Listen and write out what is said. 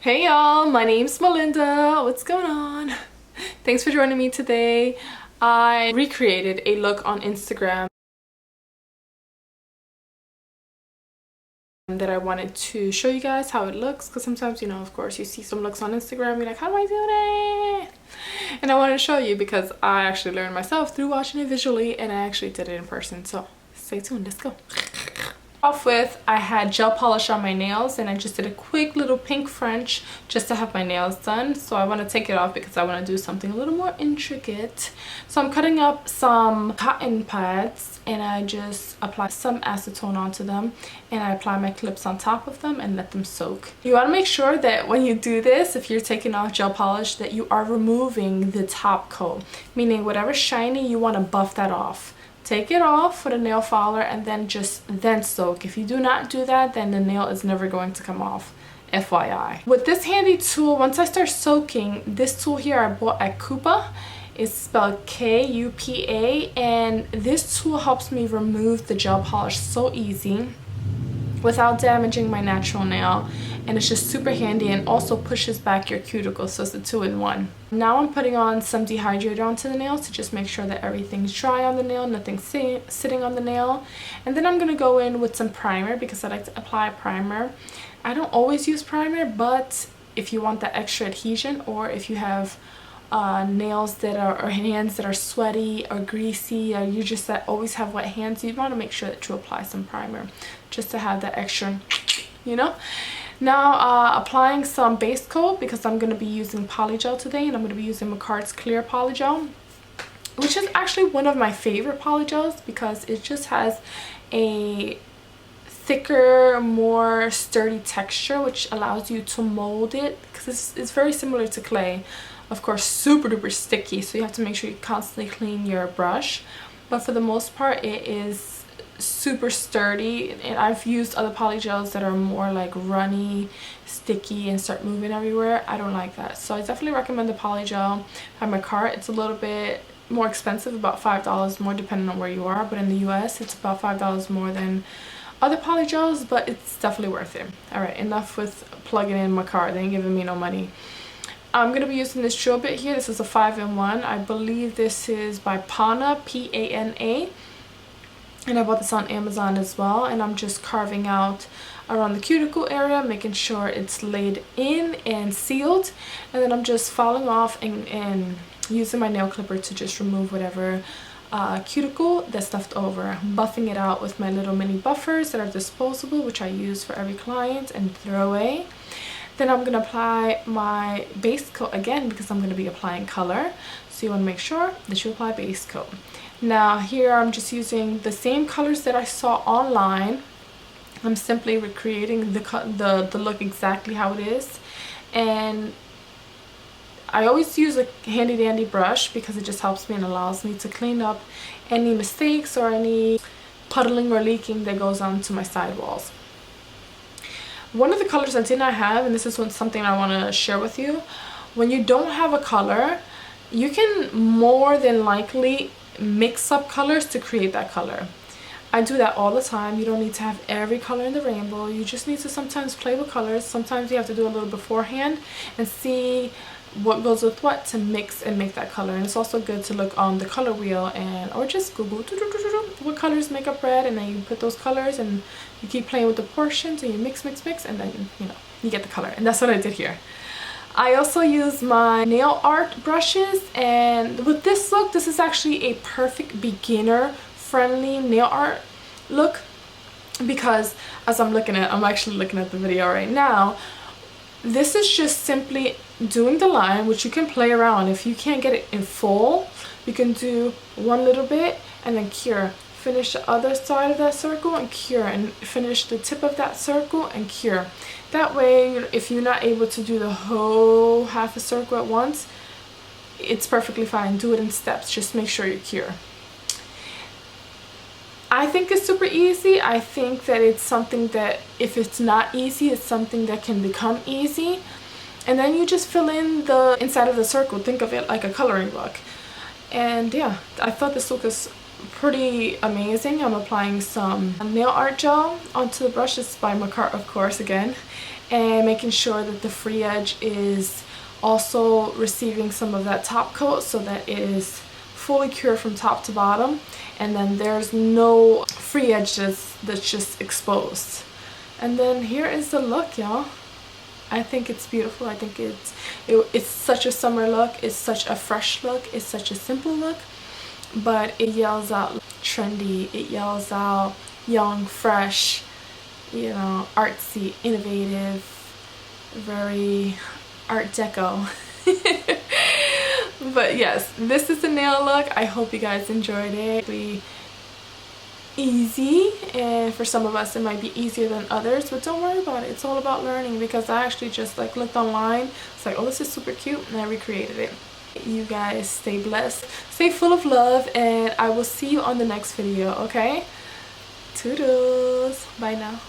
Hey y'all, my name's Melinda. What's going on? Thanks for joining me today. I recreated a look on Instagram that I wanted to show you guys how it looks, because sometimes, you know, of course, you see some looks on Instagram, you're like, how do I do that? And I wanted to show you because I actually learned myself through watching it visually, and I actually did it in person. So stay tuned, let's go. Off with, I had gel polish on my nails, and I just did a quick little pink French just to have my nails done. So I want to take it off because I want to do something a little more intricate. So I'm cutting up some cotton pads, and I just apply some acetone onto them, and I apply my clips on top of them and let them soak. You want to make sure that when you do this, if you're taking off gel polish, that you are removing the top coat, meaning whatever's shiny, you want to buff that off. Take it off with a nail filer and then soak. If you do not do that, then the nail is never going to come off, FYI. With this handy tool, once I start soaking, this tool here I bought at Kupa. It's spelled K-U-P-A, and this tool helps me remove the gel polish so easy without damaging my natural nail, and it's just super handy, and also pushes back your cuticle, so it's a 2-in-1. Now I'm putting on some dehydrator onto the nails to just make sure that everything's dry on the nail, nothing's sitting on the nail. And then I'm gonna go in with some primer because I like to apply primer. I don't always use primer, but if you want that extra adhesion, or if you have nails that are, or hands that are sweaty or greasy, or you just always have wet hands, you want to make sure that you apply some primer just to have that extra, you know. Now applying some base coat because I'm going to be using polygel today, and I'm going to be using Makartt's clear polygel, which is actually one of my favorite polygels because it just has a thicker, more sturdy texture, which allows you to mold it, because it's very similar to clay. Of course, super duper sticky, so you have to make sure you constantly clean your brush, but for the most part it is super sturdy. And I've used other polygels that are more like runny, sticky, and start moving everywhere. I don't like that, so I definitely recommend the polygel by Makartt. It's a little bit more expensive, about $5 more depending on where you are, but in the US it's about $5 more than other polygels, but it's definitely worth it. All right, enough with plugging in Makartt. They ain't giving me no money. I'm going to be using this drill bit here. This is a 5-in-1. I believe this is by Pana, P-A-N-A. And I bought this on Amazon as well. And I'm just carving out around the cuticle area, making sure it's laid in and sealed. And then I'm just filing off and using my nail clipper to just remove whatever cuticle that's left over. Buffing it out with my little mini buffers that are disposable, which I use for every client and throw away. Then I'm going to apply my base coat again because I'm going to be applying color. So you want to make sure that you apply base coat. Now here I'm just using the same colors that I saw online. I'm simply recreating the look exactly how it is. And I always use a handy dandy brush because it just helps me and allows me to clean up any mistakes or any puddling or leaking that goes onto my sidewalls. One of the colors I did not have, and this is something I want to share with you, when you don't have a color, you can more than likely mix up colors to create that color. I do that all the time. You don't need to have every color in the rainbow. You just need to sometimes play with colors. Sometimes you have to do a little beforehand and see what goes with what to mix and make that color. And it's also good to look on the color wheel or just Google what colors make up red, and then you put those colors and you keep playing with the portions and you mix, and then you get the color. And that's what I did here. I also use my nail art brushes, and with this look, this is actually a perfect beginner friendly nail art look, because as I'm actually looking at the video right now, this is just simply doing the line, which you can play around. If you can't get it in full, you can do one little bit and then cure. Finish the other side of that circle and cure, and finish the tip of that circle and cure. That way, if you're not able to do the whole half a circle at once, it's perfectly fine. Do it in steps. Just make sure you cure. I think it's super easy. I think that it's something that if it's not easy, it's something that can become easy. And then you just fill in the inside of the circle. Think of it like a coloring book. And yeah, I thought this look is pretty amazing. I'm applying some nail art gel onto the brush. This is by Makartt, of course, again. and making sure that the free edge is also receiving some of that top coat so that it is fully cured from top to bottom, and then there's no free edge that's just exposed. And then here is the look, y'all. I think it's beautiful. I think it's such a summer look. It's such a fresh look. It's such a simple look, but it yells out trendy. It yells out young, fresh, you know, artsy, innovative, very art deco. But yes, this is the nail look. I hope you guys enjoyed it. Be easy, and for some of us it might be easier than others, but don't worry about it. It's all about learning, because I actually just like looked online. It's like, oh, this is super cute, and I recreated it. You guys stay blessed, stay full of love, and I will see you on the next video, okay? Toodles. Bye now.